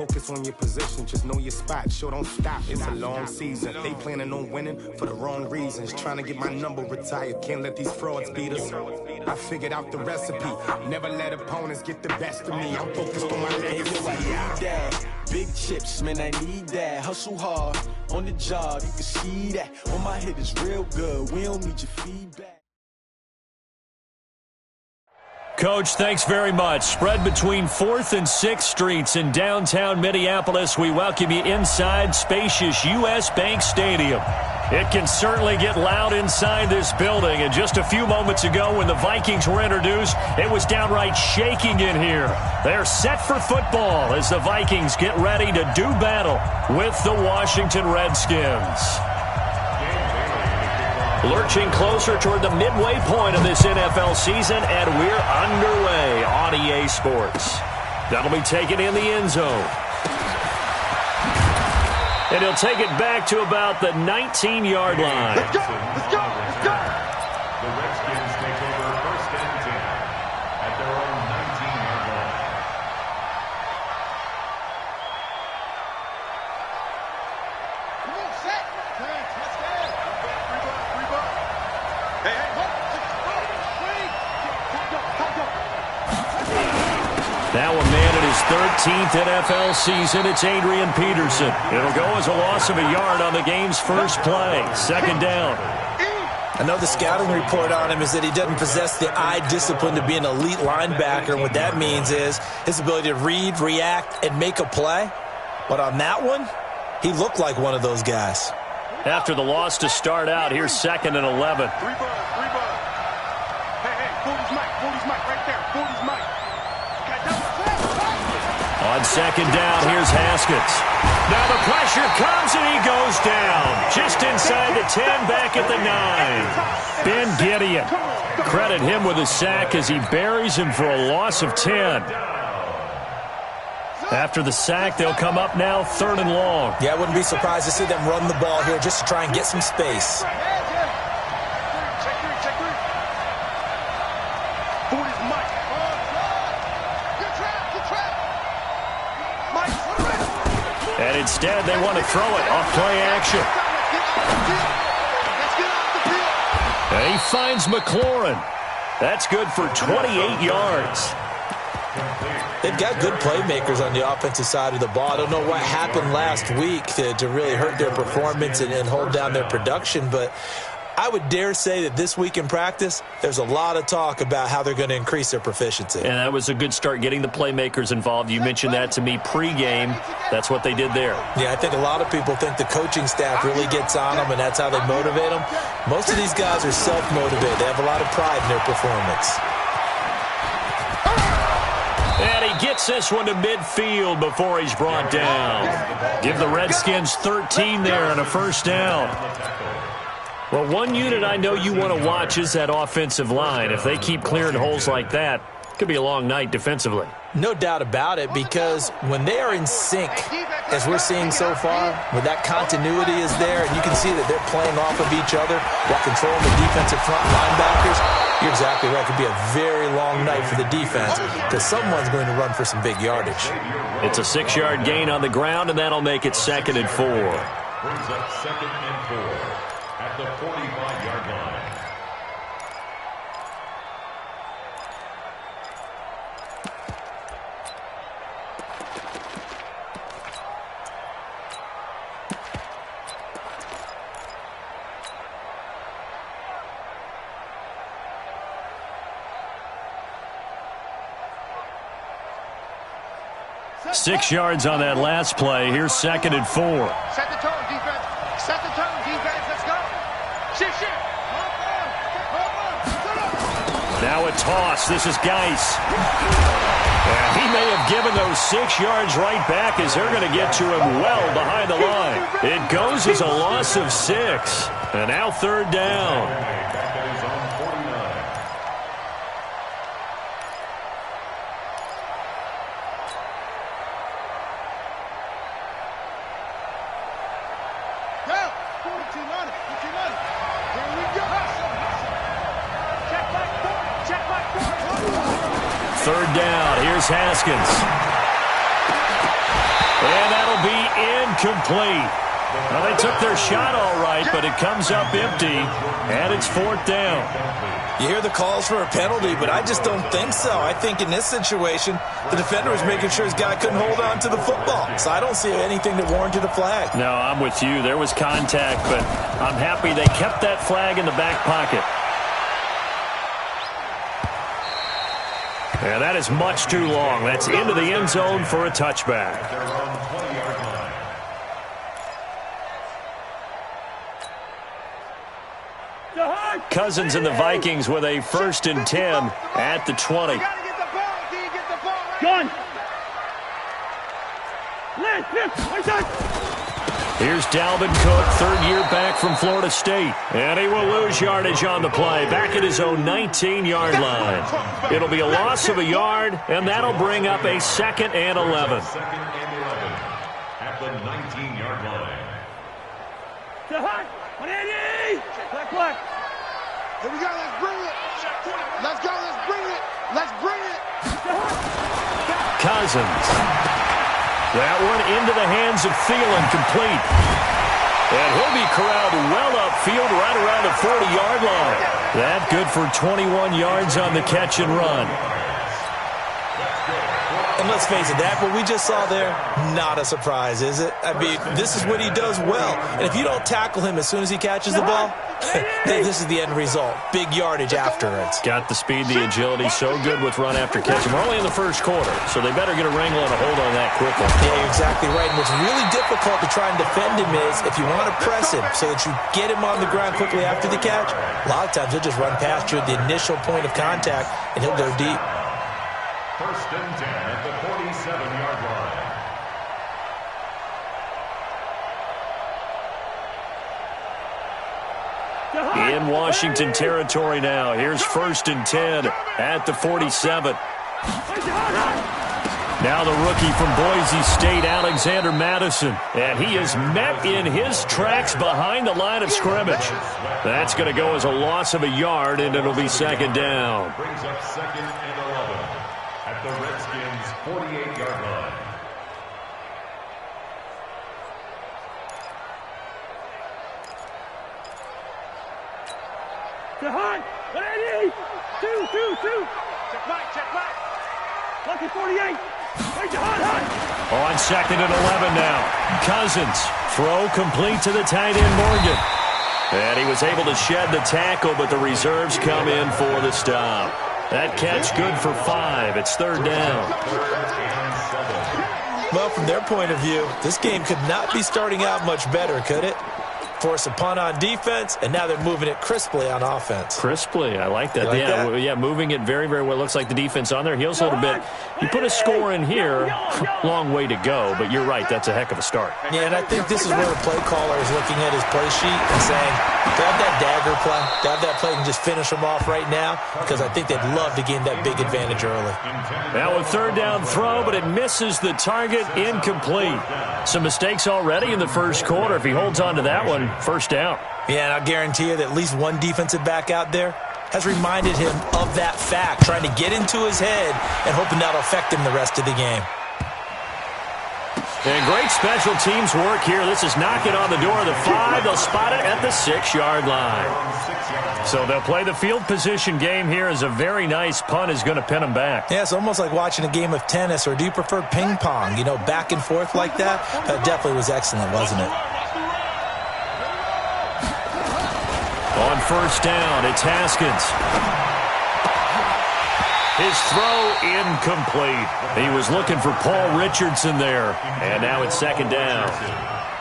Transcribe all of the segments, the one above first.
Focus on your position, just know your spot. Sure, don't stop. It's a long season. They planning on winning for the wrong reasons. Trying to get my number retired. Can't let these frauds beat us. I figured out the recipe. Never let opponents get the best of me. I'm focused on my legacy. Big chips, man, I need that. Hustle hard on the job. You can see that. On my head is real good. We don't need your feedback. Coach, thanks very much. Spread between 4th and 6th Streets in downtown Minneapolis. We welcome you inside spacious U.S. Bank Stadium. It can certainly get loud inside this building. And just a few moments ago when the Vikings were introduced, it was downright shaking in here. They're set for football as the Vikings get ready to do battle with the Washington Redskins. Lurching closer toward the midway point of this NFL season, and we're underway on EA Sports. That'll be taken in the end zone. And he'll take it back to about the 19-yard line. Let's go! Let's go! Let's go! The Redskins take over 1st and 10 at their own 19-yard line. Come on, set! Let's go! Hey, hey, Now a man in his 13th NFL season, it's Adrian Peterson. It'll go as a loss of a yard on the game's first play. 2nd down. I know the scouting report on him is that he doesn't possess the eye discipline to be an elite linebacker. And what that means is his ability to read, react, and make a play. But on that one, he looked like one of those guys. After the loss to start out, here's 2nd and 11. Hey, hey, 40's Mike right there. 40's Mike. On 2nd down, here's Haskins. Now the pressure comes and he goes down. Just inside the 10, back at the 9. Ben Gideon. Credit him with a sack as he buries him for a loss of 10. After the sack, they'll come up now 3rd and long. Yeah, I wouldn't be surprised to see them run the ball here just to try and get some space. And instead, they want to throw it off play action. And he finds McLaurin. That's good for 28 yards. They've got good playmakers on the offensive side of the ball. I don't know what happened last week to really hurt their performance and hold down their production, but I would dare say that this week in practice, there's a lot of talk about how they're going to increase their proficiency. And that was a good start getting the playmakers involved. You mentioned that to me pregame. That's what they did there. Yeah, I think a lot of people think the coaching staff really gets on them, and that's how they motivate them. Most of these guys are self-motivated. They have a lot of pride in their performance. And he gets this one to midfield before he's brought down. Give the Redskins 13 there on a 1st down. Well, one unit I know you want to watch is that offensive line. If they keep clearing holes like that, it could be a long night defensively. No doubt about it, because when they are in sync, as we're seeing so far, when that continuity is there, and you can see that they're playing off of each other while controlling the defensive front linebackers, you're exactly right. It could be a very long night for the defense because someone's going to run for some big yardage. It's a 6-yard gain on the ground, and that'll make it 2nd and 4. brings up 2nd and 4 at the 45-yard line. Six yards on that last play. Here's 2nd and 4. Set the tone, defense. Set the tone, defense. Let's go. Shit, shit. Now a toss. This is Geis. And he may have given those 6 yards right back as they're going to get to him well behind the line. It goes as a loss of 6. And now 3rd down. Third down. Here's Haskins. incomplete. Well, they took their shot all right, but it comes up empty, and it's 4th down. You hear the calls for a penalty, but I just don't think so. I think in this situation, the defender was making sure his guy couldn't hold on to the football. So I don't see anything that warranted a flag. No, I'm with you. There was contact, but I'm happy they kept that flag in the back pocket. And that is much too long. That's into the end zone for a touchback. Cousins and the Vikings with a 1st and 10 at the 20. Here's Dalvin Cook, 3rd year back from Florida State. And he will lose yardage on the play, back at his own 19-yard line. It'll be a loss of a yard, and that'll bring up a 2nd and 11. 2nd and 11 at the 19-yard line. Here we go, let's bring it. Let's go, let's bring it. Let's bring it. Cousins. That one into the hands of Thielen, complete. And he'll be corralled well upfield right around the 40-yard line. That good for 21 yards on the catch and run. And let's face it, that what we just saw there, not a surprise, is it? I mean, this is what he does well. And if you don't tackle him as soon as he catches the ball, this is the end result. Big yardage afterwards. Got the speed, the agility, so good with run after catch. And we're only in the 1st quarter, so they better get a wrangle and a hold on that quickly. Yeah, you're exactly right. And what's really difficult to try and defend him is if you want to press him so that you get him on the ground quickly after the catch, a lot of times he'll just run past you at the initial point of contact, and he'll go deep. 1st and 10 at the 47-yard line. In Washington territory now. Here's 1st and 10 at the 47. Now the rookie from Boise State, Alexander Madison. And he is met in his tracks behind the line of scrimmage. That's going to go as a loss of a yard, and it'll be 2nd down. Brings up 2nd and 11 at the Redskins' 48-yard line. Check back. Lucky 48. On 2nd and 11 now. Cousins, throw complete to the tight end Morgan. And he was able to shed the tackle, but the reserves come in for the stop. That catch good for 5. It's 3rd down. Well, from their point of view, this game could not be starting out much better, could it? Force a punt on defense, and now they're moving it crisply on offense. Crisply, I like that. Like that? Yeah, moving it very, very well. Looks like the defense on their heels a little bit. You put a score in here, long way to go, but you're right, that's a heck of a start. Yeah, and I think this is where the play caller is looking at his play sheet and saying, grab that dagger play, grab that play and just finish them off right now, because I think they'd love to gain that big advantage early. Now a 3rd down throw, but it misses the target, incomplete. Some mistakes already in the 1st quarter. If he holds on to that one, 1st down. Yeah, and I'll guarantee you that at least one defensive back out there has reminded him of that fact, trying to get into his head and hoping that'll affect him the rest of the game. And great special teams work here. This is knocking on the door of the 5. They'll spot it at the 6-yard line. So they'll play the field position game here as a very nice punt is going to pin them back. Yeah, it's almost like watching a game of tennis, or do you prefer ping pong? You know, back and forth like that? That definitely was excellent, wasn't it? On 1st down, it's Haskins. His throw incomplete. He was looking for Paul Richardson there. And now it's 2nd down.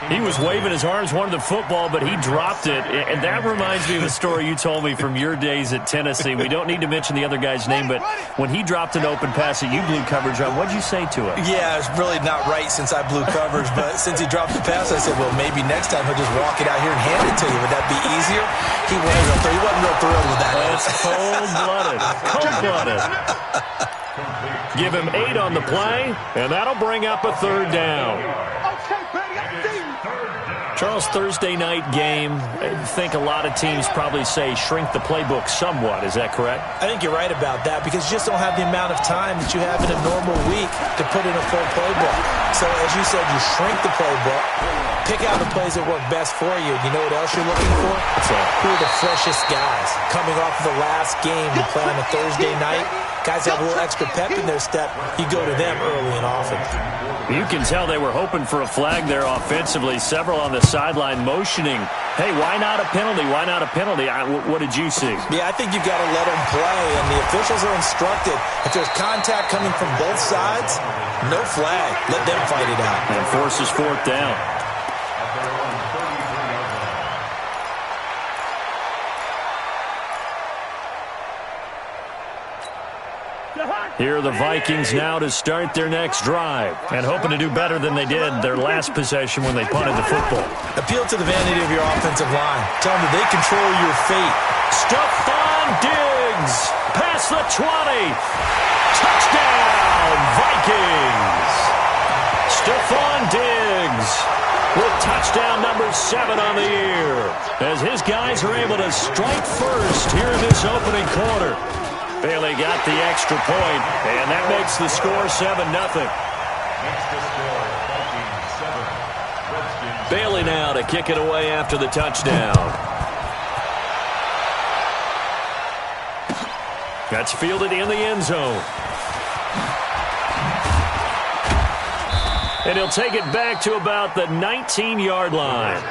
He was waving his arms, wanted the football, but he dropped it. And that reminds me of a story you told me from your days at Tennessee. We don't need to mention the other guy's name, but when he dropped an open pass that you blew coverage on, what'd you say to it? Yeah, it's really not right since I blew coverage, but since he dropped the pass, I said, well, maybe next time he'll just walk it out here and hand it to you. Would that be easier? He wasn't real thrilled with that. That's cold-blooded. Cold-blooded. Give him 8 on the play, and that'll bring up a 3rd down. Charles, Thursday night game, I think a lot of teams probably say shrink the playbook somewhat. Is that correct? I think you're right about that because you just don't have the amount of time that you have in a normal week to put in a full playbook. So, as you said, you shrink the playbook, pick out the plays that work best for you. You know what else you're looking for? Who are the freshest guys coming off of the last game to play on a Thursday night? Guys have a little extra pep in their step. You go to them early and often. You can tell they were hoping for a flag there offensively. Several on the sideline motioning, hey, why not a penalty? Why not a penalty? What did you see? Yeah, I think you've got to let them play, and the officials are instructed. If there's contact coming from both sides, no flag. Let them fight it out. And forces fourth down. Here are the Vikings now to start their next drive and hoping to do better than they did their last possession when they punted the football. Appeal to the vanity of your offensive line. Tell them that they control your fate. Stephon Diggs past the 20. Touchdown, Vikings. Stephon Diggs with touchdown number 7 on the year as his guys are able to strike first here in this opening quarter. Bailey got the extra point, and that makes the score 7-0. Bailey now to kick it away after the touchdown. That's fielded in the end zone. And he'll take it back to about the 19-yard line.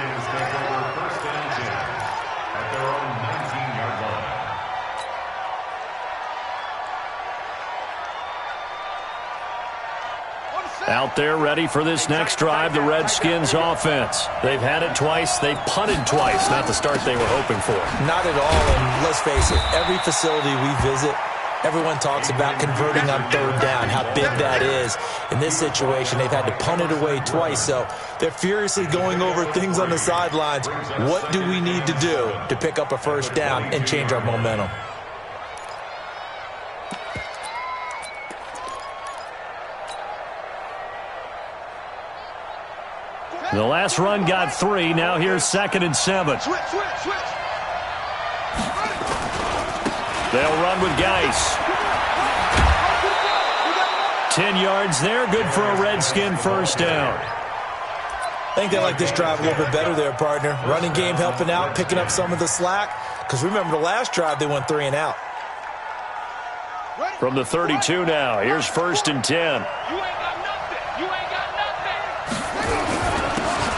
Out there ready for this next drive, the Redskins offense. They've had it twice. They've punted twice. Not the start they were hoping for. Not at all, and let's face it, every facility we visit, everyone talks about converting on third down, how big that is. In this situation, they've had to punt it away twice, so they're furiously going over things on the sidelines. What do we need to do to pick up a first down and change our momentum? The last run got 3. Now here's 2nd and 7. They'll run with Geis. 10 yards there. Good for a Redskin first down. I think they like this drive a little bit better there, partner. Running game helping out, picking up some of the slack. Because remember the last drive, they went 3 and out. From the 32 now. Here's 1st and 10.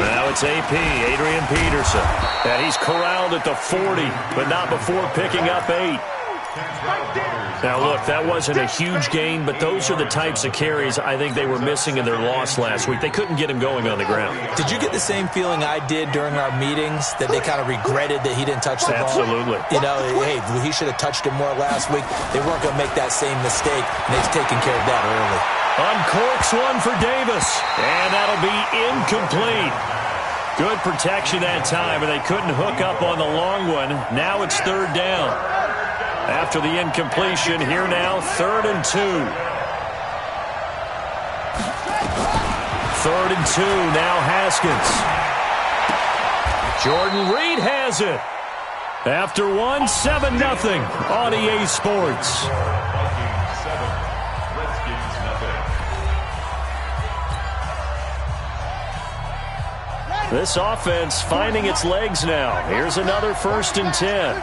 Now it's AP, Adrian Peterson. And he's corralled at the 40, but not before picking up 8. Now, look, that wasn't a huge gain, but those are the types of carries I think they were missing in their loss last week. They couldn't get him going on the ground. Did you get the same feeling I did during our meetings, that they kind of regretted that he didn't touch the ball? Absolutely. You know, hey, he should have touched it more last week. They weren't going to make that same mistake, and they've taken care of that early. Uncorks one for Davis, and that'll be incomplete. Good protection that time, and they couldn't hook up on the long one. Now it's 3rd down. After the incompletion, here now, 3rd and 2. 3rd and 2, now Haskins. Jordan Reed has it. After 1, 7-0 on EA Sports. This offense finding its legs now. Here's another 1st and 10.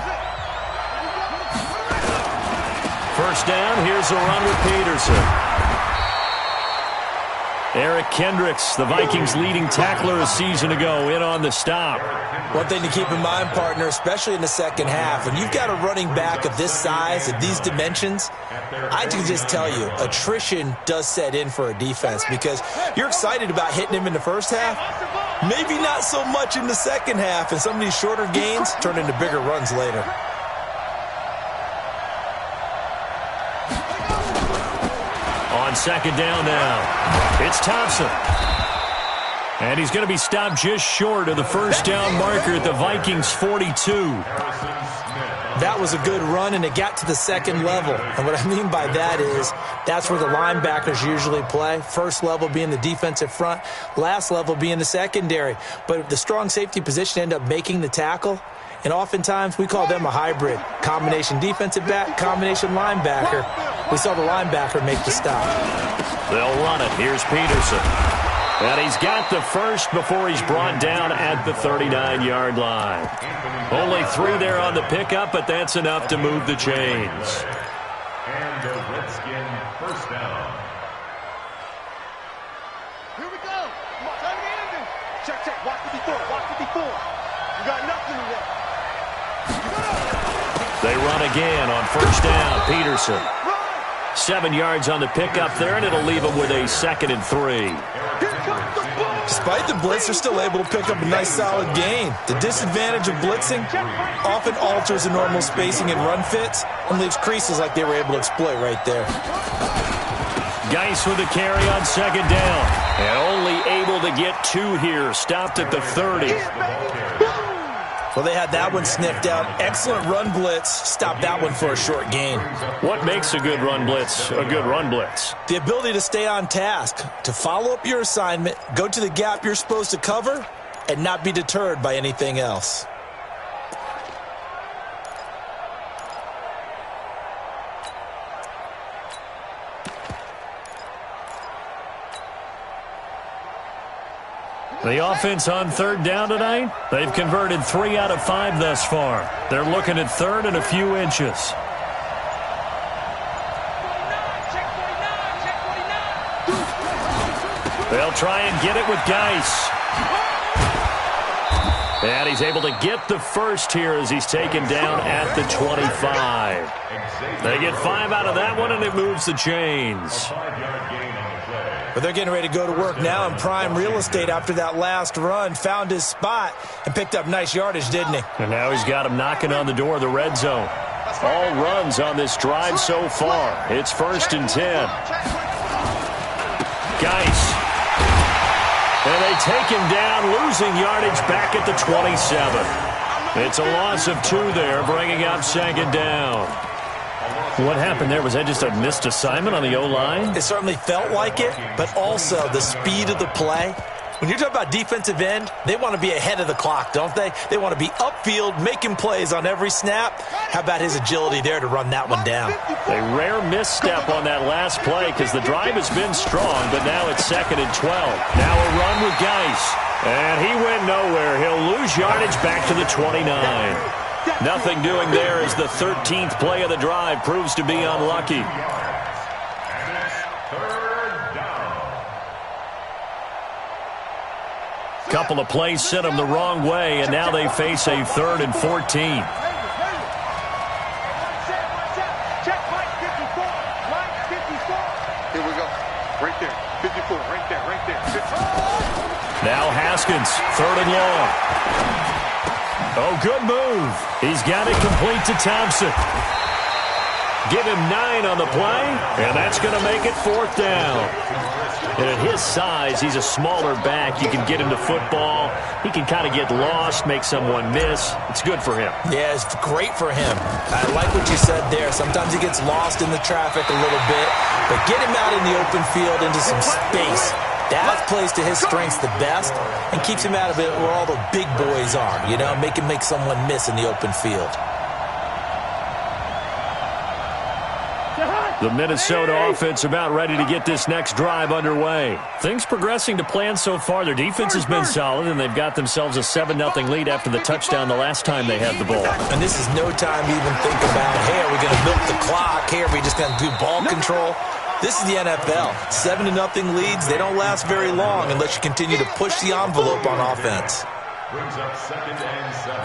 First down, here's a run with Peterson. Eric Kendricks, the Vikings' leading tackler a season ago, in on the stop. One thing to keep in mind, partner, especially in the second half, when you've got a running back of this size, of these dimensions, I can just tell you, attrition does set in for a defense because you're excited about hitting him in the first half, maybe not so much in the second half, and some of these shorter gains turn into bigger runs later. On 2nd down now, it's Thompson. And he's going to be stopped just short of the first down marker at the Vikings' 42. That was a good run, and it got to the second level. And what I mean by that is that's where the linebackers usually play. First level being the defensive front, last level being the secondary. But the strong safety position ended up making the tackle, and oftentimes we call them a hybrid. Combination defensive back, combination linebacker. We saw the linebacker make the stop. They'll run it. Here's Peterson. And he's got the first before he's brought down at the 39-yard line. Only 3 there on the pickup, but that's enough to move the chains. And the Redskin first down. Here we go. Come on, turn it in. Check, check. Watch 54. Watch 54. You got nothing in there. They run again on first down. Peterson. 7 yards on the pickup there, and it'll leave them with a 2nd and 3. Despite the blitz, they're still able to pick up a nice solid gain. The disadvantage of blitzing often alters the normal spacing and run fits and leaves creases like they were able to exploit right there. Geis with the carry on 2nd down. And only able to get 2 here. Stopped at the 30. Well, they had that one sniffed out. Excellent run blitz. Stopped that one for a short gain. What makes a good run blitz a good run blitz? The ability to stay on task, to follow up your assignment, go to the gap you're supposed to cover, and not be deterred by anything else. The offense on 3rd down tonight, they've converted 3 out of 5 thus far. They're looking at 3rd and a few inches. They'll try and get it with Geis. And he's able to get the first here as he's taken down at the 25. They get 5 out of that one, and it moves the chains. But they're getting ready to go to work now in prime real estate after that last run. Found his spot and picked up nice yardage, didn't he? And now he's got him knocking on the door of the red zone. All runs on this drive so far. It's 1st and 10. Geis. And they take him down, losing yardage back at the 27. It's a loss of 2 there, bringing up 2nd down. What happened there? Was that just a missed assignment on the O-line? It certainly felt like it, but also the speed of the play. When you're talking about defensive end, they want to be ahead of the clock, don't they? They want to be upfield, making plays on every snap. How about his agility there to run that one down? A rare misstep on that last play because the drive has been strong, but now it's 2nd and 12. Now a run with Geis. And he went nowhere. He'll lose yardage back to the 29. Nothing doing there as the 13th play of the drive proves to be unlucky. And it's 3rd down. Couple of plays sent them the wrong way, and now they face a 3rd and 14. Check right 54. Right 54. Here we go. Right there. 54. Right there. Right there. 54. Now Haskins, 3rd and long. Oh, good move. He's got it complete to Thompson. Give him 9 on the play, and that's going to make it 4th down. And at his size, he's a smaller back. You can get him to football. He can kind of get lost, make someone miss. It's good for him. Yeah, it's great for him. I like what you said there. Sometimes he gets lost in the traffic a little bit, but get him out in the open field into some space. That plays to his strengths the best and keeps him out of it where all the big boys are, you know, make him make someone miss in the open field. The Minnesota offense about ready to get this next drive underway. Things progressing to plan so far. Their defense has been solid, and they've got themselves a 7-0 lead after the touchdown the last time they had the ball. And this is no time to even think about, hey, are we going to milk the clock? Hey, are we just going to do ball control? This is the NFL. 7-0 leads, they don't last very long unless you continue to push the envelope on offense.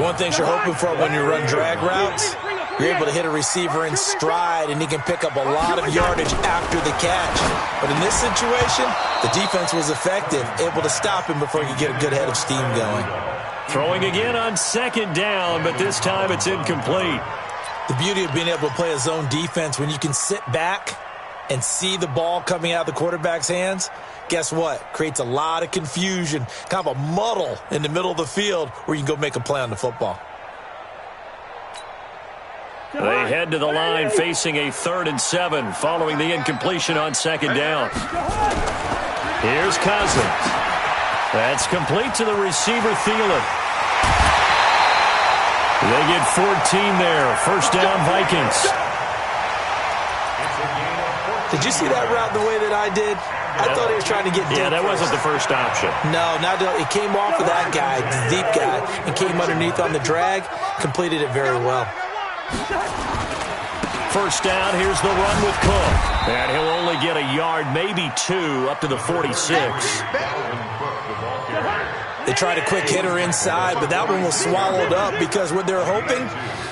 One thing you're hoping for when you run drag routes, you're able to hit a receiver in stride, and he can pick up a lot of yardage after the catch. But in this situation, the defense was effective, able to stop him before he could get a good head of steam going. Throwing again on 2nd down, but this time it's incomplete. The beauty of being able to play a zone defense when you can sit back and see the ball coming out of the quarterback's hands, guess what? Creates a lot of confusion, kind of a muddle in the middle of the field where you can go make a play on the football. They head to the line facing a 3rd and 7 following the incompletion on 2nd down. Here's Cousins. That's complete to the receiver, Thielen. They get 14 there. 1st down, Vikings. Did you see that route the way that I did? I thought he was trying to get deep. Yeah, that wasn't the first option. No, it came off of that guy, the deep guy, and came underneath on the drag, completed it very well. 1st down, here's the run with Cook. And he'll only get a yard, maybe 2, up to the 46. They tried a quick hitter inside, but that one was swallowed up because what they're hoping,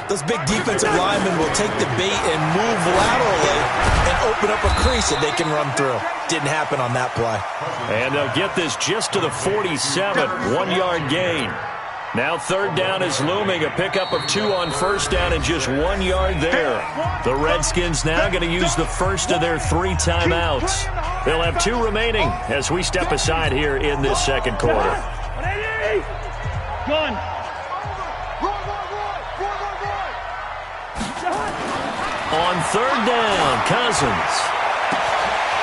those big defensive linemen will take the bait and move laterally and open up a crease that they can run through. Didn't happen on that play. And they'll get this just to the 47, 1-yard gain. Now 3rd down is looming, a pickup of 2 on 1st down and just 1 yard there. The Redskins now going to use the first of their 3 timeouts. They'll have 2 remaining as we step aside here in this 2nd quarter. Gun. On 3rd down, Cousins.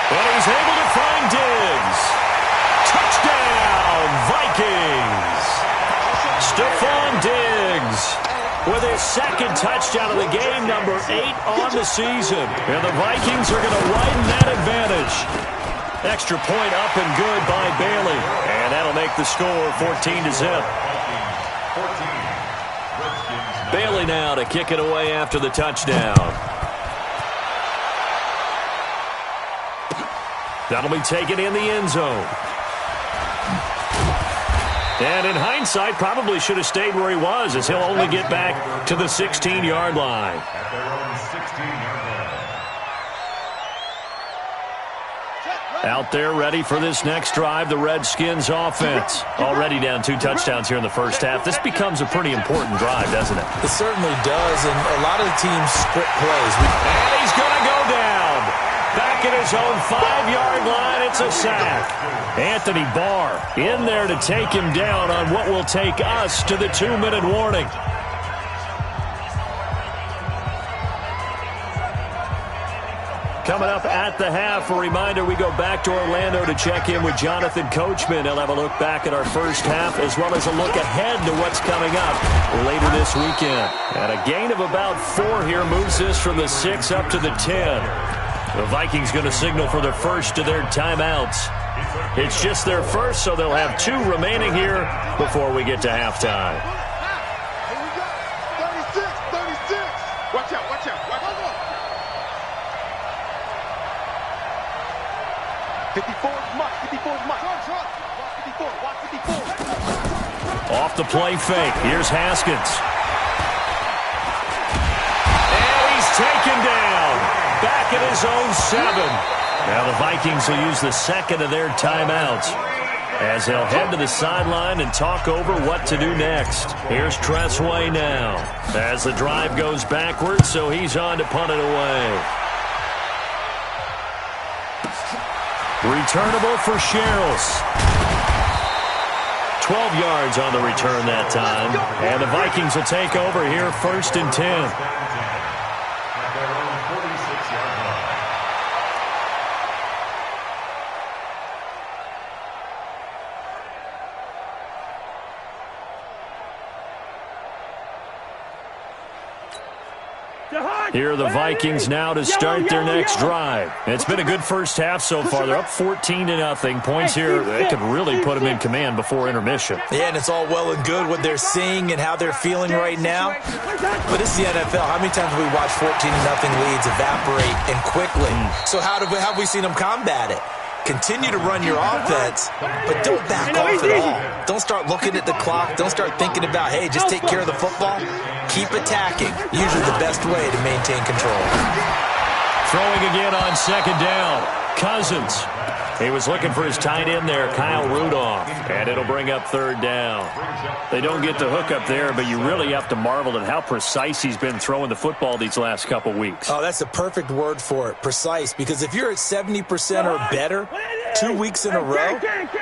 And he's able to find Diggs. Touchdown, Vikings. Stephon Diggs with his 2nd touchdown of the game, number 8 on the season. And the Vikings are going to widen that advantage. Extra point up and good by Bailey. And that'll make the score 14-0. Bailey now to kick it away after the touchdown. That'll be taken in the end zone. And in hindsight, probably should have stayed where he was, as he'll only get back to the 16-yard line. At their own 16-yard line. Out there ready for this next drive, the Redskins offense. Already down 2 touchdowns here in the first half. This becomes a pretty important drive, doesn't it? It certainly does, and a lot of the teams script plays. And he's going to go down. Back at his own 5-yard line, it's a sack. Anthony Barr in there to take him down on what will take us to the 2-minute warning. Coming up at the half, a reminder, we go back to Orlando to check in with Jonathan Coachman. He'll have a look back at our first half as well as a look ahead to what's coming up later this weekend. And a gain of about 4 here moves this from the 6 up to the 10. The Vikings going to signal for the first of their timeouts. It's just their first, so they'll have 2 remaining here before we get to halftime. Here we go. 36, 36. Watch out, watch out, watch out. 54 is much, 54 is much. Watch 54, watch 54. Off the play fake. Here's Haskins. And he's taken down. Back at his own 7. Now the Vikings will use the 2nd of their timeouts as they'll head to the sideline and talk over what to do next. Here's Tressway now as the drive goes backwards, so he's on to punt it away. Returnable for Sherrills. 12 yards on the return that time. And the Vikings will take over here 1st and 10. At their own 46-yard line. Here are the Vikings now to start their next drive. It's been a good first half so far. They're up 14-0. Points here, they could really put them in command before intermission. Yeah, and it's all well and good what they're seeing and how they're feeling right now. But it's the NFL. How many times have we watched 14-0 leads evaporate and quickly? So how have we seen them combat it? Continue to run your offense, but don't back off at all. Don't start looking at the clock. Don't start thinking about, hey, just take care of the football. Keep attacking. Usually the best way to maintain control. Throwing again on 2nd down. Cousins. He was looking for his tight end there, Kyle Rudolph. And it'll bring up 3rd down. They don't get the hook up there, but you really have to marvel at how precise he's been throwing the football these last couple weeks. Oh, that's the perfect word for it, precise. Because if you're at 70% or better 2 weeks in a row,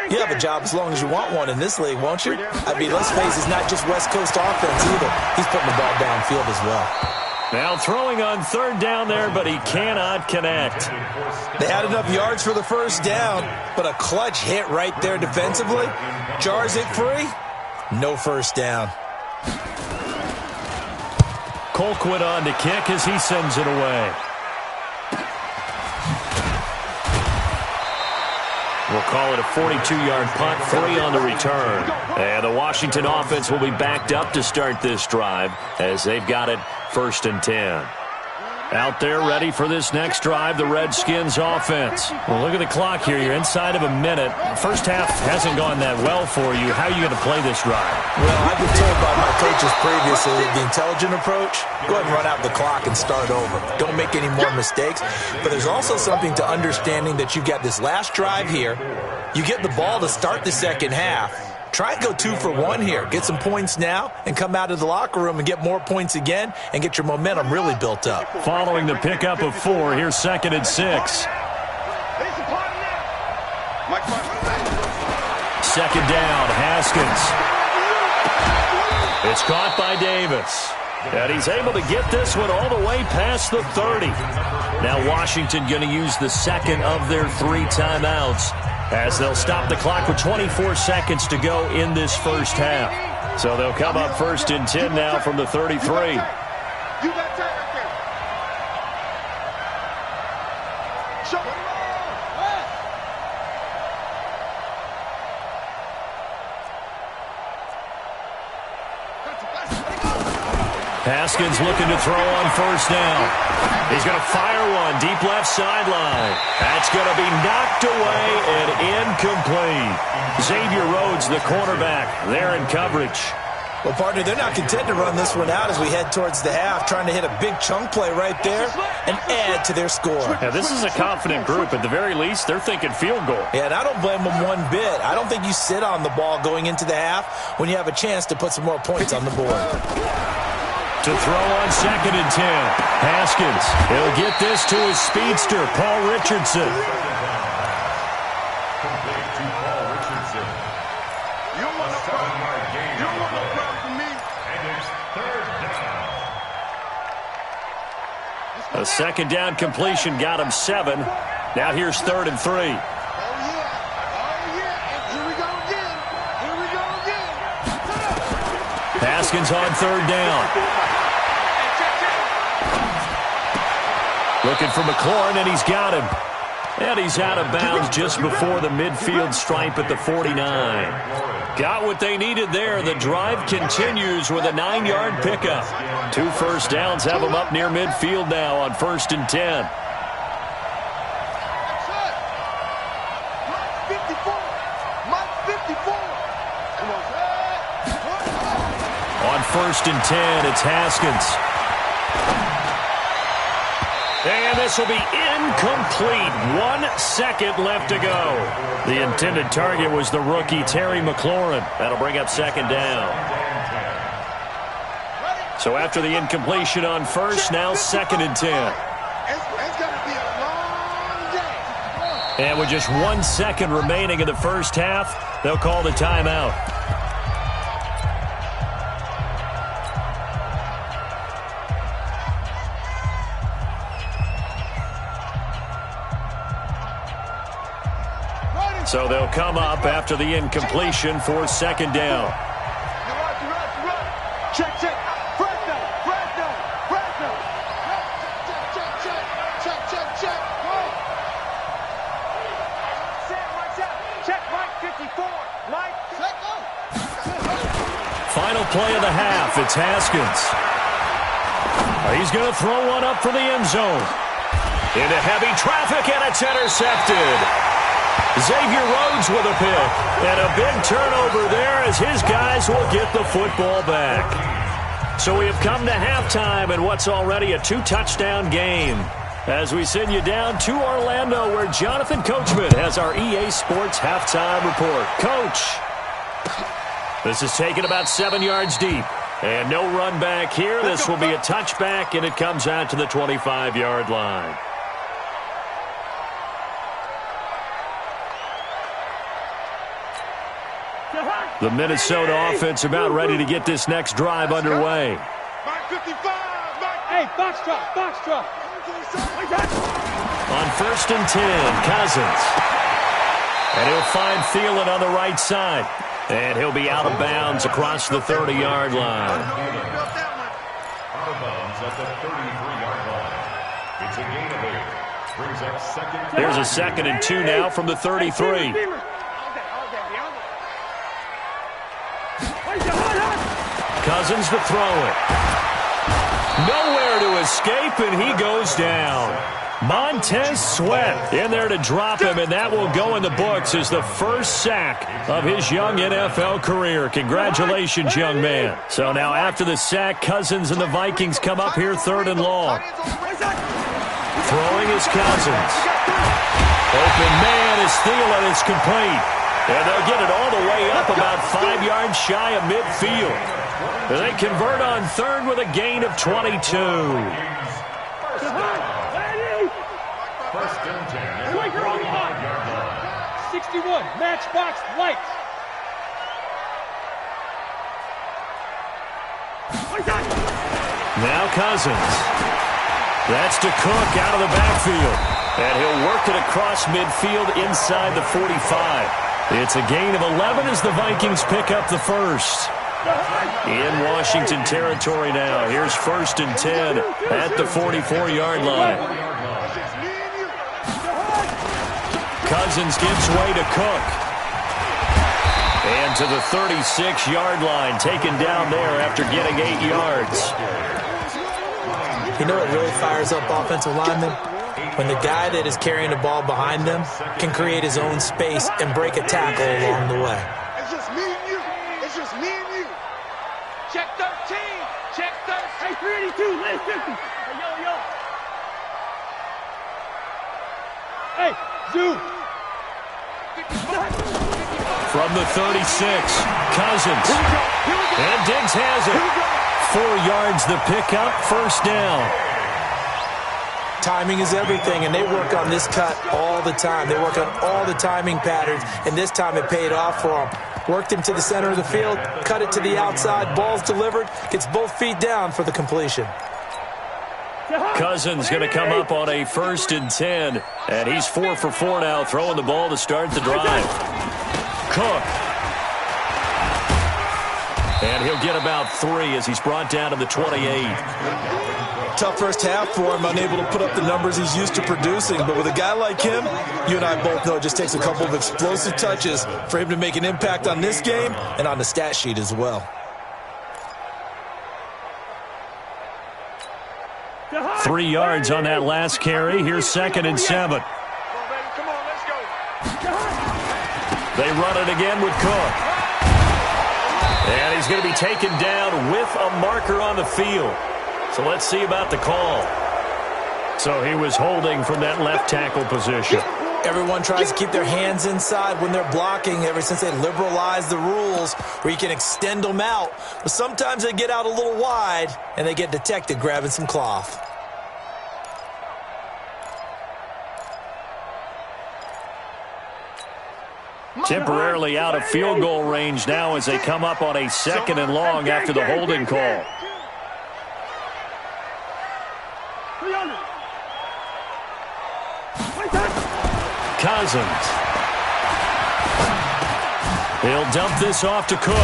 you have a job as long as you want one in this league, won't you? I mean, let's face it, it's not just West Coast offense either. He's putting the ball downfield as well. Now throwing on third down there, but he cannot connect. They had enough yards for the first down, but a clutch hit right there defensively. Jars it free. No first down. Colquitt on to kick as he sends it away. We'll call it a 42-yard punt, 3 on the return. And the Washington offense will be backed up to start this drive as they've got it 1st and 10. Out there ready for this next drive, the Redskins offense. Well, look at the clock here. You're inside of a minute. First half hasn't gone that well for you. How are you going to play this drive? Well, I've been told by my coaches previously that the intelligent approach, go ahead and run out the clock and start over. Don't make any more mistakes. But there's also something to understanding that you've got this last drive here. You get the ball to start the second half. Try and go 2 for 1 here. Get some points now and come out of the locker room and get more points again and get your momentum really built up. Following the pickup of 4, here's 2nd and 6. 2nd down, Haskins. It's caught by Davis. And he's able to get this one all the way past the 30. Now Washington going to use the second of their 3 timeouts as they'll stop the clock with 24 seconds to go in this first half. So they'll come up 1st and 10 now from the 33. You got that right there. Show it. Haskins looking to throw on 1st down. He's going to fire one deep left sideline. That's going to be knocked away and incomplete. Xavier Rhodes, the cornerback, there in coverage. Well, partner, they're not content to run this one out as we head towards the half, trying to hit a big chunk play right there and add to their score. Yeah, this is a confident group. At the very least, they're thinking field goal. Yeah, and I don't blame them one bit. I don't think you sit on the ball going into the half when you have a chance to put some more points on the board. To throw on 2nd and 10. Haskins, he'll get this to his speedster, Paul Richardson. Complete to Paul Richardson. You don't want no problem. You don't want no problem for me. And it's 3rd down. A 2nd down completion got him 7. Now here's 3rd and 3. Oh, yeah. Here we go again. Here we go again. Haskins on 3rd down. Looking for McLaurin, and he's got him. And he's out of bounds just before the midfield stripe at the 49. Got what they needed there. The drive continues with a 9-yard pickup. 2 first downs have them up near midfield now on 1st and 10. On 1st and 10, it's Haskins. And this will be incomplete. 1 second left to go. The intended target was the rookie, Terry McLaurin. That'll bring up 2nd down. So after the incompletion on 1st, now 2nd and 10. It's going to be a long day. And with just 1 second remaining in the first half, they'll call the timeout. So they'll come up after the incompletion for 2nd down. Check. Fresno. Check. Check, Mike 54. Mike. Final play of the half. It's Haskins. He's going to throw one up for the end zone. Into heavy traffic, and it's intercepted. Xavier Rhodes with a pick, and a big turnover there as his guys will get the football back. So we have come to halftime in what's already a 2-touchdown game. As we send you down to Orlando, where Jonathan Coachman has our EA Sports halftime report. Coach, this is taken about 7 yards deep, and no run back here. This will be a touchback, and it comes out to the 25-yard line. The Minnesota offense about ready to get this next drive underway. Mike 55. Hey, box truck, box truck. On 1st and 10, Cousins. And he'll find Thielen on the right side. And he'll be out of bounds across the 30-yard line. Out of bounds at the 33-yard line. It's a gain of 8. Brings up second. There's a 2nd and 2 now from the 33. Cousins to throw it. Nowhere to escape, and he goes down. Montez Sweat in there to drop him, and that will go in the books as the first sack of his young NFL career. Congratulations, young man. So now after the sack, Cousins and the Vikings come up here 3rd and long. Throwing is Cousins. Open man is Thielen. It's complete. And they'll get it all the way up about 5 yards shy of midfield. And they convert on 3rd with a gain of 22. First and 10 at the 45-yard line. 61, matchbox lights. Now Cousins. That's to Cook out of the backfield. And he'll work it across midfield inside the 45. It's a gain of 11 as the Vikings pick up the first. In Washington territory now. Here's 1st and 10 at the 44-yard line. Cousins gives way to Cook. And to the 36-yard line, taken down there after getting 8 yards. You know what really fires up offensive linemen? When the guy that is carrying the ball behind them can create his own space and break a tackle along the way. It's just me and you. It's just me and you. Check 13. Check 13. Hey, 382, lane 50. Hey, yo. Hey, zoom. From the 36, Cousins. And Diggs has it. 4 yards the pickup, 1st down. Timing is everything, and they work on this cut all the time. They work on all the timing patterns, and this time it paid off for them. Worked him to the center of the field, cut it to the outside, ball's delivered, gets both feet down for the completion. Cousins going to come up on a 1st and 10, and he's 4 for 4 now, throwing the ball to start the drive. Cook. And he'll get about 3 as he's brought down to the 28. Tough first half for him, unable to put up the numbers he's used to producing. But with a guy like him, you and I both know it just takes a couple of explosive touches for him to make an impact on this game and on the stat sheet as well. 3 yards on that last carry. Here's 2nd and 7. Come on, let's go. They run it again with Cook. And he's going to be taken down with a marker on the field. So let's see about the call. So he was holding from that left tackle position. Everyone tries to keep their hands inside when they're blocking ever since they liberalized the rules where you can extend them out. But sometimes they get out a little wide and they get detected grabbing some cloth. Temporarily out of field goal range now as they come up on a 2nd and long after the holding call. Cousins. He'll dump this off to Cook.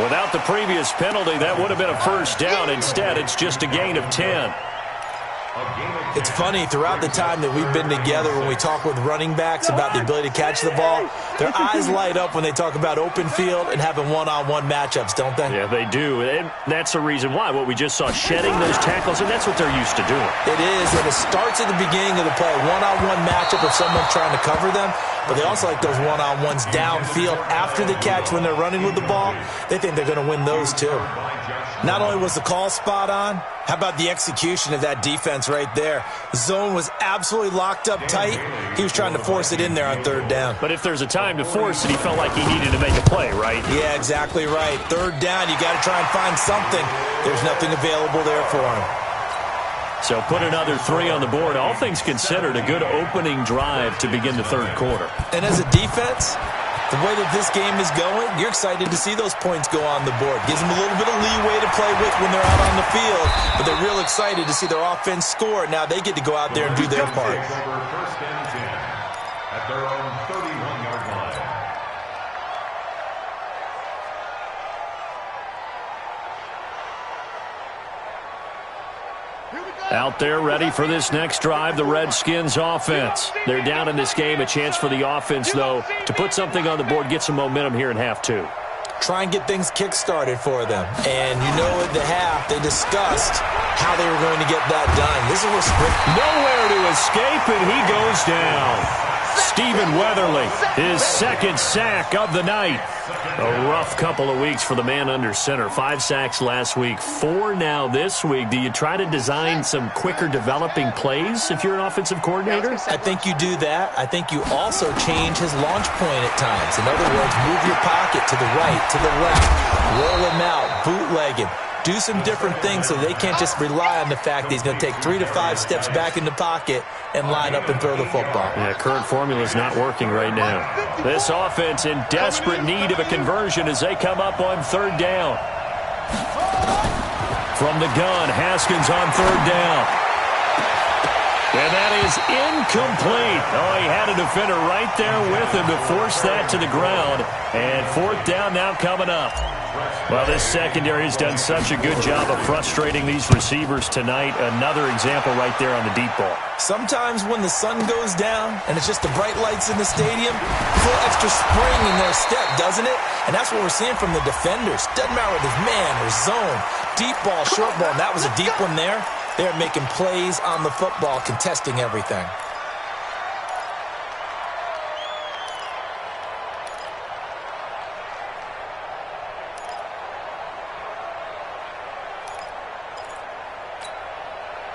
Without the previous penalty, that would have been a 1st down. Instead, it's just a gain of 10. It's funny, throughout the time that we've been together when we talk with running backs about the ability to catch the ball, their eyes light up when they talk about open field and having one-on-one matchups, don't they? Yeah, they do. And that's the reason why. What we just saw, shedding those tackles, and that's what they're used to doing. It is, and it starts at the beginning of the play, a one-on-one matchup if someone's trying to cover them, but they also like those one-on-ones downfield after the catch when they're running with the ball. They think they're going to win those too. Not only was the call spot on, how about the execution of that defense right there? The zone was absolutely locked up tight. He was trying to force it in there on 3rd down. But if there's a time to force it, he felt like he needed to make a play, right? Yeah, exactly right. 3rd down, you got to try and find something. There's nothing available there for him. So put another 3 on the board. All things considered, a good opening drive to begin the 3rd quarter. And as a defense, The way that this game is going, you're excited to see those points go on the board. Gives them a little bit of leeway to play with when they're out on the field, but they're real excited to see their offense score. Now they get to go out there and do their part. First and 10 at their own 31-yard line. Out there ready for this next drive, the Redskins offense. They're down in this game. A chance for the offense, though, to put something on the board, get some momentum here in half two. Try and get things kick-started for them. And you know at the half, they discussed how they were going to get that done. This is where nowhere to escape, and he goes down. Stephen Weatherly, his second sack of the night. A rough couple of weeks for the man under center. 5 sacks last week, 4 now this week. Do you try to design some quicker developing plays if you're an offensive coordinator? I think you do that. I think you also change his launch point at times. In other words, move your pocket to the right, to the left, roll him out, bootleg him. Do some different things so they can't just rely on the fact that he's going to take 3 to 5 steps back in the pocket and line up and throw the football. Yeah, current formula is not working right now. This offense in desperate need of a conversion as they come up on third down. From the gun, Haskins on third down. And that is incomplete. Oh, he had a defender right there with him to force that to the ground. And fourth down now coming up. Well, this secondary has done such a good job of frustrating these receivers tonight. Another example right there on the deep ball. Sometimes when the sun goes down and it's just the bright lights in the stadium, a little extra spring in their step, doesn't it? And that's what we're seeing from the defenders. Doesn't matter whether it's man or zone, deep ball, short ball. And that was a deep one there. They're making plays on the football, contesting everything.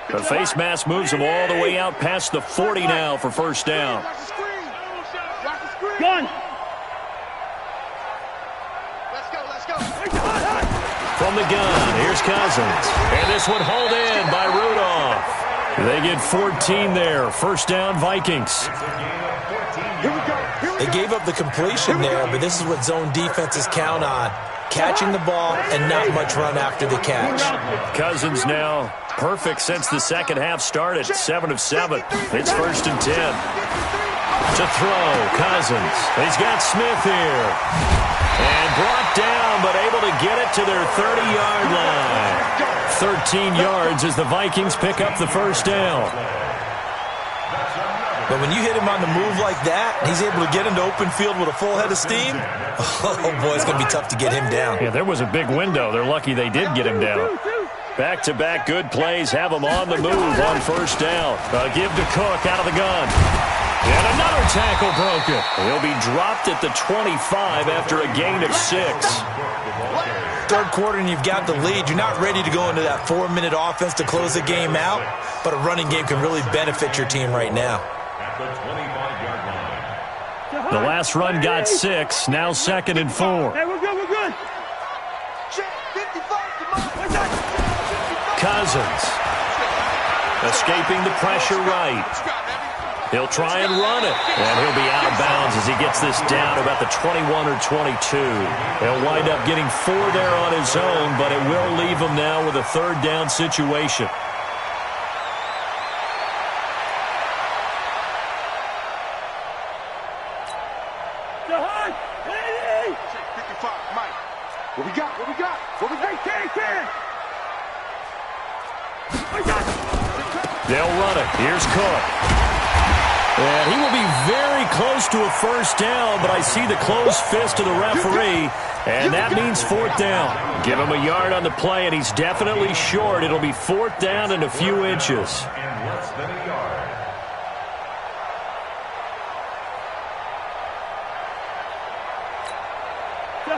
The face mask moves him all the way out past the 40 now for first down. Gun! Let's go. From the gun, here's Cousins. And this one hauled in by Rudolph. They get 14 there. First down, Vikings. Here we go. They gave up the completion there, but this is what zone defenses count on. Catching the ball and not much run after the catch. Cousins now perfect since the second half started. 7 of 7. It's first and 10. To throw, Cousins. He's got Smith here. And brought down, but able to get it to their 30-yard line. 13 yards as the Vikings pick up the first down. But when you hit him on the move like that, he's able to get into open field with a full head of steam, oh, boy, it's going to be tough to get him down. Yeah, there was a big window. They're lucky they did get him down. Back-to-back good plays have him on the move on first down. Give to Cook out of the gun. And another tackle broken. He'll be dropped at the 25 after a gain of 6. Third quarter and you've got the lead. You're not ready to go into that 4-minute offense to close the game out, but a running game can really benefit your team right now. At the 25-yard line. The last run got 6. Now second and 4. Hey, we're good. Cousins escaping the pressure right. He'll try and run it, and he'll be out of bounds as he gets this down about the 21 or 22. He'll wind up getting 4 there on his own, but it will leave him now with a third down situation. What we got? They'll run it. Here's Cook. And he will be very close to a first down, but I see the closed fist of the referee, and that means fourth down. Give him a yard on the play, and he's definitely short. It'll be fourth down and a few inches. And less than a yard.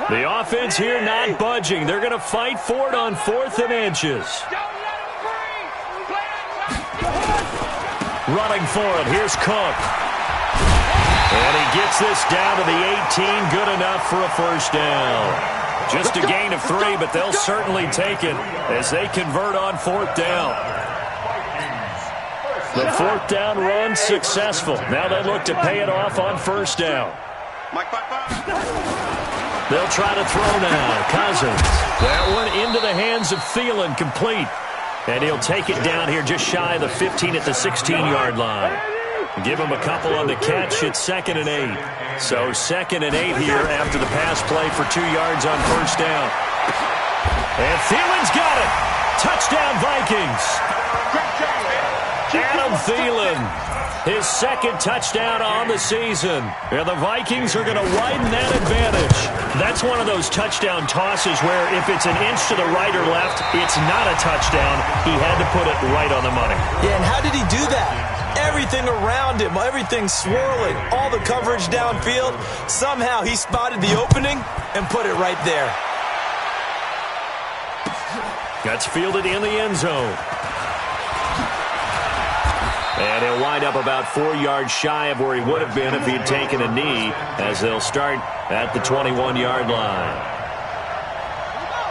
The offense here not budging. They're going to fight for it on 4th and inches. Running for it. Here's Cook. And he gets this down to the 18. Good enough for a first down. Just a gain of 3, but they'll certainly take it as they convert on 4th down. The 4th down run successful. Now they look to pay it off on first down. They'll try to throw now. Cousins. That one into the hands of Thielen, complete. And he'll take it down here just shy of the 15 at the 16-yard line. Give him a couple on the catch. It's 2nd and 8. So 2nd and 8 here after the pass play for 2 yards on first down. And Thielen's got it. Touchdown, Vikings. Adam Thielen, his 2nd touchdown on the season. And the Vikings are going to widen that advantage. That's one of those touchdown tosses where if it's an inch to the right or left, it's not a touchdown. He had to put it right on the money. Yeah, and how did he do that? Everything around him, everything swirling, all the coverage downfield. Somehow he spotted the opening and put it right there. Gets fielded in the end zone. And he'll wind up about 4 yards shy of where he would have been if he'd taken a knee, as they'll start at the 21-yard line.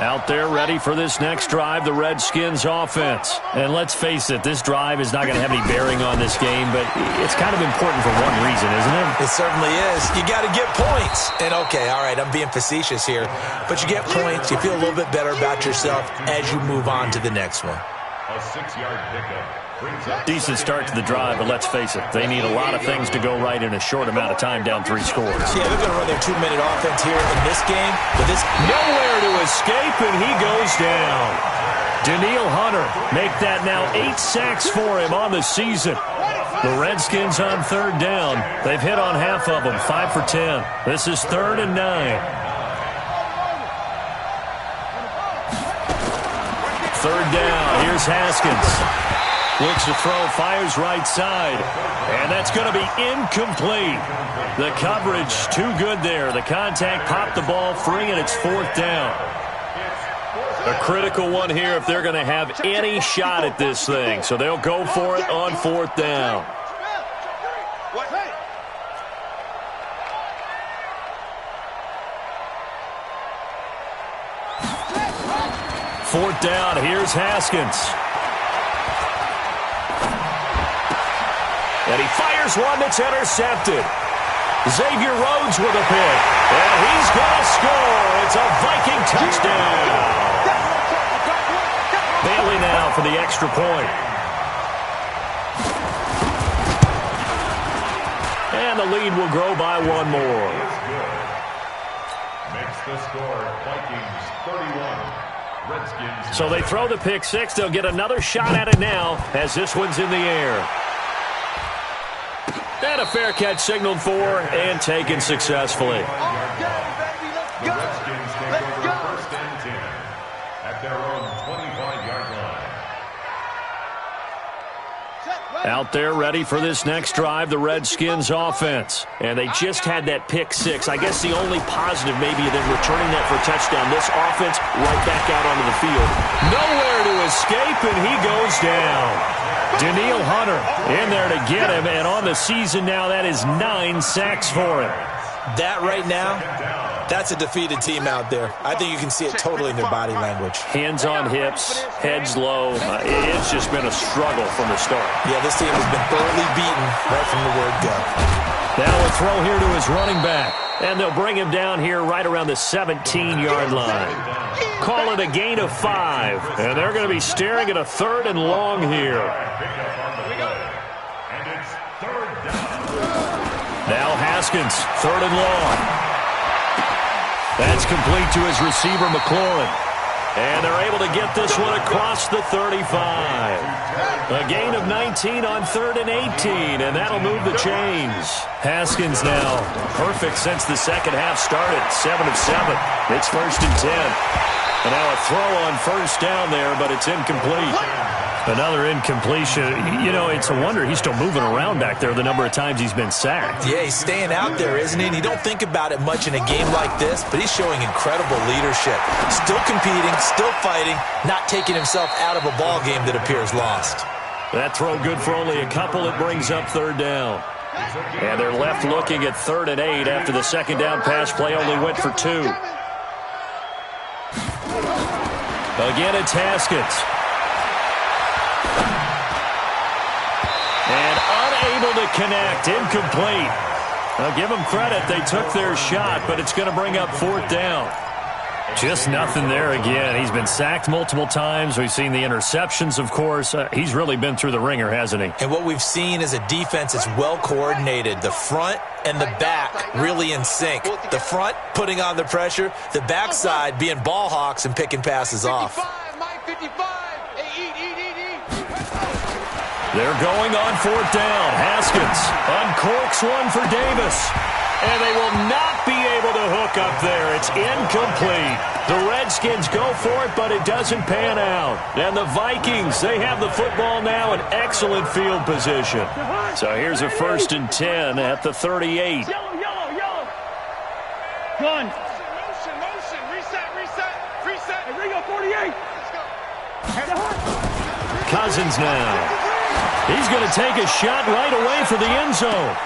Out there ready for this next drive, the Redskins offense. And let's face it, this drive is not going to have any bearing on this game, but it's kind of important for one reason, isn't it? It certainly is. You got to get points. And okay, all right, I'm being facetious here, but you get points, you feel a little bit better about yourself as you move on to the next one. A 6-yard pickup. Decent start to the drive, but let's face it, they need a lot of things to go right in a short amount of time down 3 scores. Yeah, they're going to run their 2-minute offense here in this game, but this nowhere to escape, and he goes down. Danielle Hunter make that now 8 sacks for him on the season. The Redskins on 3rd down. They've hit on half of them, 5 for 10. This is 3rd and 9. 3rd down. Here's Haskins. Looks to throw, fires right side. And that's going to be incomplete. The coverage too good there. The contact popped the ball free, and it's 4th down. A critical one here if they're going to have any shot at this thing. So they'll go for it on 4th down. Fourth down, here's Haskins. And he fires one that's intercepted. Xavier Rhodes with a pick. And he's going to score. It's a Viking touchdown. Bailey now for the extra point. And the lead will grow by 1 more. Makes the score Vikings 31. Redskins. So they throw the pick 6. They'll get another shot at it now as this one's in the air. And a fair catch signaled for and taken successfully. The Redskins take over 1st and 10 at their own 25-yard line. Out there ready for this next drive, the Redskins offense. And they just had that pick 6. I guess the only positive maybe than returning that for a touchdown. This offense right back out onto the field. Nowhere to escape, and he goes down. Danielle Hunter in there to get him, and on the season now, that is 9 sacks for him. That right now, that's a defeated team out there. I think you can see it totally in their body language. Hands on hips, heads low. It's just been a struggle from the start. Yeah, this team has been thoroughly beaten right from the word go. Now a throw here to his running back, and they'll bring him down here right around the 17-yard line. Call it a gain of 5, and they're going to be staring at a 3rd and long here. Now Haskins, 3rd and long. That's complete to his receiver, McLaurin. And they're able to get this one across the 35. A gain of 19 on 3rd and 18, and that'll move the chains. Haskins now perfect since the second half started, 7 of 7. It's 1st and 10. And now a throw on 1st down there, but it's incomplete. Another incompletion. You know, it's a wonder he's still moving around back there the number of times he's been sacked. Yeah, he's staying out there, isn't he? And you don't think about it much in a game like this, but he's showing incredible leadership. Still competing, still fighting, not taking himself out of a ball game that appears lost. That throw good for only a couple. It brings up 3rd down. And they're left looking at 3rd and 8 after the second down pass play only went for 2. Again, it's Haskins. And unable to connect, incomplete. I'll give them credit. They took their shot, but it's going to bring up 4th down. Just nothing there again. He's been sacked multiple times. We've seen the interceptions, of course. He's really been through the ringer, hasn't he? And what we've seen is a defense that's well coordinated. The front and the back really in sync. The front putting on the pressure, the backside being ball hawks and picking passes off. They're going on 4th down. Haskins uncorks one for Davis. And they will not be able to hook up there. It's incomplete. The Redskins go for it, but it doesn't pan out. And the Vikings, they have the football now in excellent field position. So here's a 1st and 10 at the 38. Yellow. Gun. Motion. Reset. Hey, Ringo, 48. Cousins now. He's going to take a shot right away for the end zone.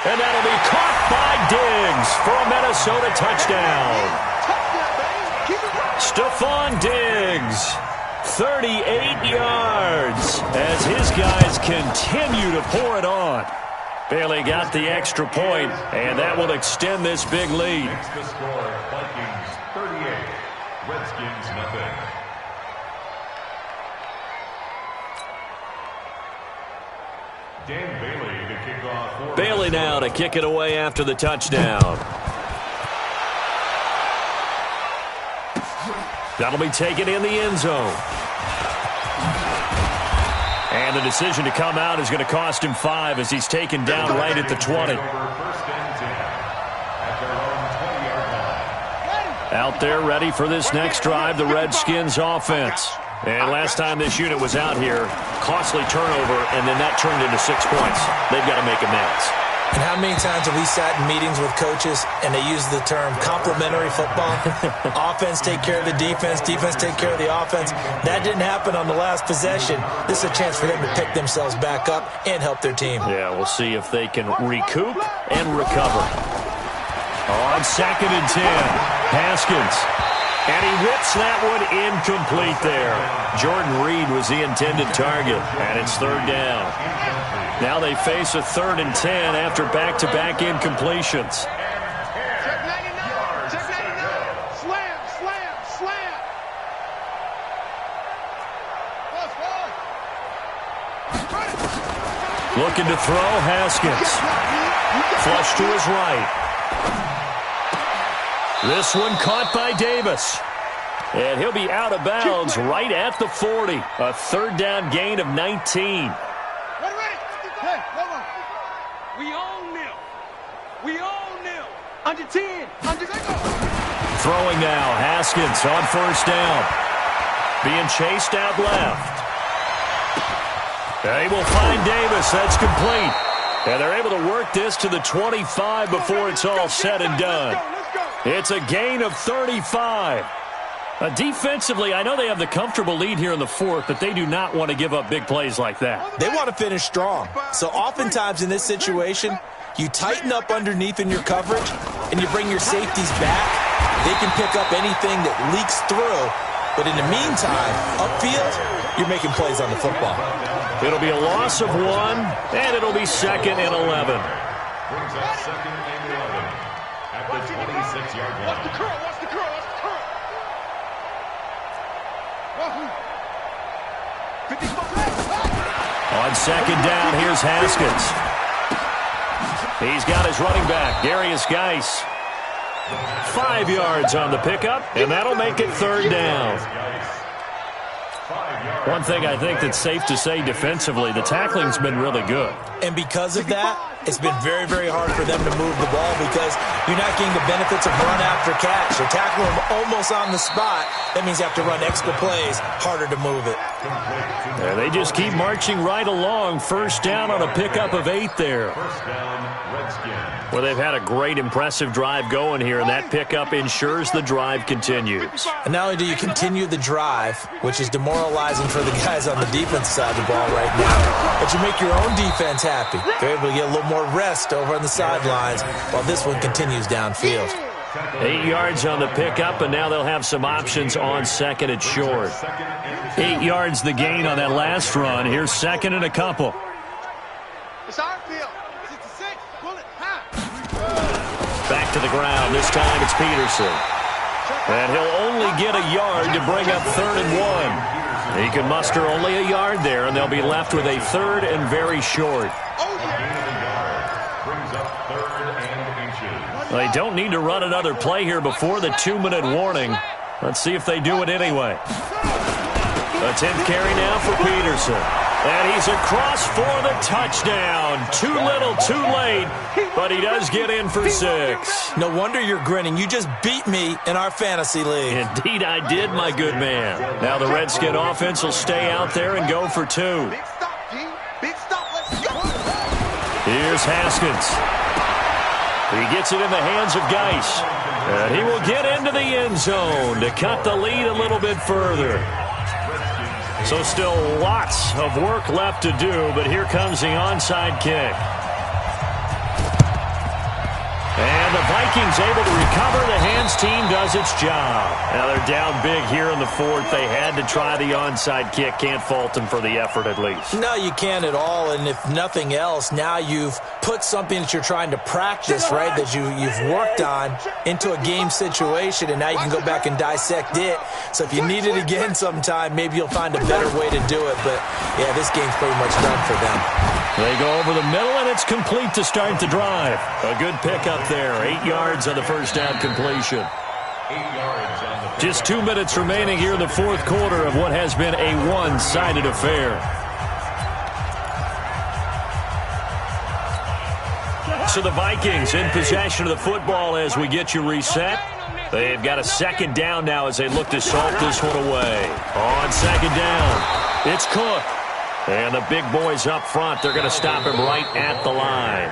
And that'll be caught by Diggs for a Minnesota touchdown. Stephon Diggs, 38 yards as his guys continue to pour it on. Bailey got the extra point, and that will extend this big lead. Next the score, Vikings 38, Redskins nothing. Dan Bailey to kick off. Bailey now to kick it away after the touchdown. That'll be taken in the end zone. And the decision to come out is going to cost him 5 as he's taken down right at the 20. Out there ready for this next drive, the Redskins offense. And last time this unit was out here, costly turnover, and then that turned into 6 points. They've got to make amends. And how many times have we sat in meetings with coaches and they use the term complementary football? Offense take care of the defense, defense take care of the offense. That didn't happen on the last possession. This is a chance for them to pick themselves back up and help their team. Yeah, we'll see if they can recoup and recover. On 2nd and 10, Haskins. And he whips that one incomplete there. Jordan Reed was the intended target, and it's 3rd down. Now they face a 3rd and 10 after back-to-back incompletions. Check 99. Slam. Looking to throw, Haskins. Flush to his right. This one caught by Davis. And he'll be out of bounds right at the 40. A 3rd down gain of 19. Ready. Hey, hold on. We own them. Under 10. Throwing now, Haskins on 1st down. Being chased out left. They will find Davis. That's complete. And they're able to work this to the 25 before it's all said and done. It's a gain of 35. Defensively, I know they have the comfortable lead here in the 4th, but they do not want to give up big plays like that. They want to finish strong. So oftentimes in this situation, you tighten up underneath in your coverage, and you bring your safeties back. They can pick up anything that leaks through. But in the meantime, upfield, you're making plays on the football. It'll be a loss of 1, and it'll be 2nd and 11. Brings up 2nd and 11 at the 26-yard line. Watch the curl. On 2nd down, here's Haskins. He's got his running back, Darius Geis. 5 yards on the pickup, and that'll make it 3rd down. One thing I think that's safe to say defensively, the tackling's been really good. And because of that, it's been very, very hard for them to move the ball because you're not getting the benefits of run after catch. You're tackling them almost on the spot. That means you have to run extra plays, harder to move it. Yeah, they just keep marching right along. 1st down on a pickup of 8 there. 1st down, Redskins. Well, they've had a great, impressive drive going here, and that pickup ensures the drive continues. And not only do you continue the drive, which is demoralizing for the guys on the defense side of the ball right now, but you make your own defense happy. They're able to get a little more rest over on the sidelines while this one continues downfield. 8 yards on the pickup, and now they'll have some options on 2nd and short. 8 yards the gain on that last run. Here's 2nd and a couple. It's our field. 66. Pull it. High. to the ground. This time it's Peterson. And he'll only get a yard to bring up 3rd and 1. He can muster only a yard there, and they'll be left with a 3rd and very short. They don't need to run another play here before the 2-minute warning. Let's see if they do it anyway. A 10th carry now for Peterson. And he's across for the touchdown. Too little, too late, but he does get in for 6. No wonder you're grinning. You just beat me in our fantasy league. Indeed I did, my good man. Now the Redskin offense will stay out there and go for 2. Big stop, G. Big stop. Let's go. Here's Haskins. He gets it in the hands of Geis. And he will get into the end zone to cut the lead a little bit further. So still lots of work left to do, but here comes the onside kick. And the Vikings able to recover. The hands team does its job. Now they're down big here in the 4th. They had to try the onside kick. Can't fault them for the effort at least. No, you can't at all. And if nothing else, now you've put something that you're trying to practice, right, that you've worked on into a game situation, and now you can go back and dissect it. So if you need it again sometime, maybe you'll find a better way to do it. But, yeah, this game's pretty much done for them. They go over the middle, and it's complete to start the drive. A good pickup there. 8 yards on the first down completion. Just 2 minutes remaining here in the 4th quarter of what has been a one-sided affair. So the Vikings in possession of the football as we get you reset. They've got a 2nd down now as they look to salt this one away. On 2nd down, it's Cook. And the big boys up front, they're going to stop him right at the line.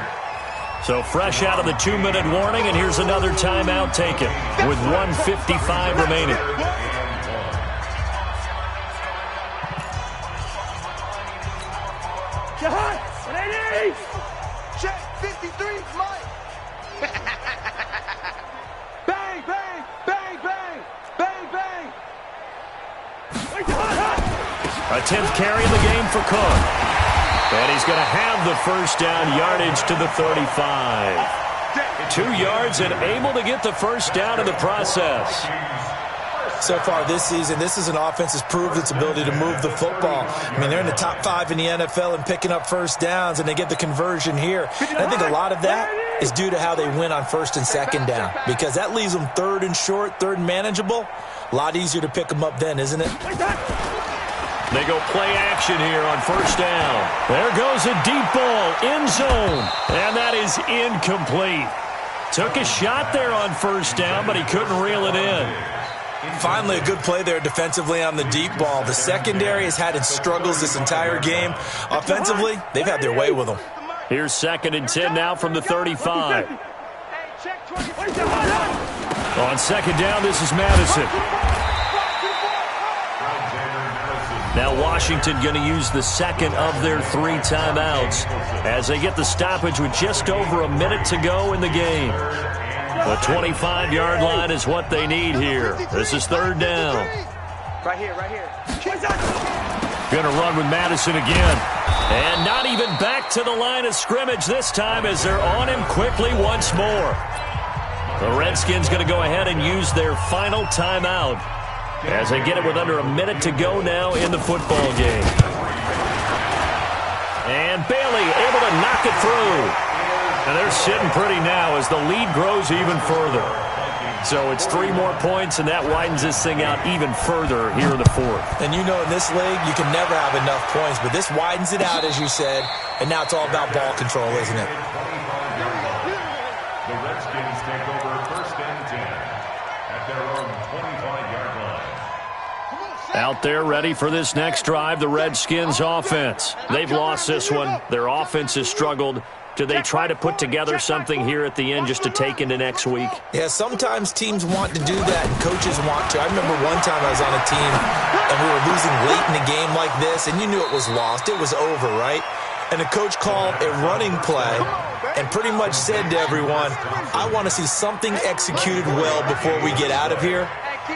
So fresh out of the 2-minute warning, and here's another timeout taken with 1:55 remaining. Check 53, Mike. Bang, bang, bang, bang, bang, bang. A 10th carry in the game for Cook. And he's going to have the first down, yardage to the 35. 2 yards and able to get the first down in the process. So far this season, this is an offense that's proved its ability to move the football. I mean, they're in the top 5 in the NFL in picking up first downs, and they get the conversion here. And I think a lot of that is due to how they win on 1st and 2nd down, because that leaves them 3rd and short, 3rd and manageable. A lot easier to pick them up then, isn't it? They go play action here on 1st down. There goes a deep ball, end zone, and that is incomplete. Took a shot there on 1st down, but he couldn't reel it in. Finally, a good play there defensively on the deep ball. The secondary has had its struggles this entire game. Offensively, they've had their way with them. Here's 2nd and 10 now from the 35. On 2nd down, this is Madison. Now Washington going to use the 2nd of their 3 timeouts as they get the stoppage with just over a minute to go in the game. The 25-yard line is what they need here. This is 3rd down. Right here, right here. Going to run with Madison again. And not even back to the line of scrimmage this time as they're on him quickly once more. The Redskins going to go ahead and use their final timeout as they get it with under a minute to go now in the football game. And Bailey able to knock it through. And they're sitting pretty now as the lead grows even further. So it's 3 more points, and that widens this thing out even further here in the 4th. And you know in this league, you can never have enough points, but this widens it out, as you said, and now it's all about ball control, isn't it? The Redskins take over 1st and 10 at their own 25-yard line. Out there ready for this next drive, the Redskins offense. They've lost this one. Their offense has struggled. Do they try to put together something here at the end just to take into next week? Yeah, sometimes teams want to do that and coaches want to. I remember one time I was on a team and we were losing late in the game like this, and you knew it was lost. It was over, right? And the coach called a running play and pretty much said to everyone, I want to see something executed well before we get out of here.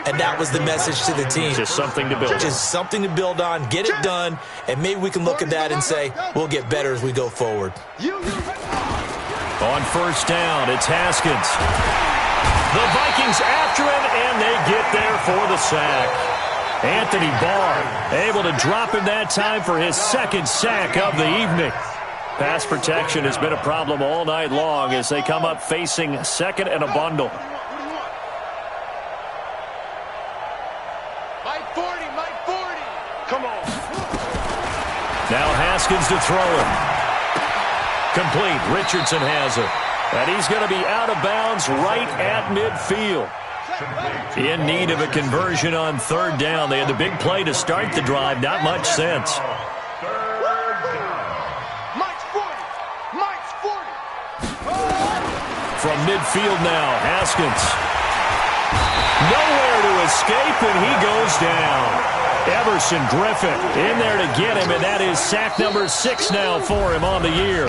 And that was the message to the team. Just something to build on. Just something to build on, get it done, and maybe we can look at that and say, we'll get better as we go forward. On first down, it's Haskins. The Vikings after him, and they get there for the sack. Anthony Barr able to drop him that time for his second sack of the evening. Pass protection has been a problem all night long as they come up facing second and a bundle. Mike 40, Mike 40. Come on. Now Haskins to throw it. Complete. Richardson has it. And he's going to be out of bounds right at midfield. In need of a conversion on third down. They had the big play to start the drive. Not much sense. Mike's 40. Mike's 40. From midfield now, Haskins. Nowhere to escape, and he goes down. Everson Griffin in there to get him, and that is sack number 6 now for him on the year.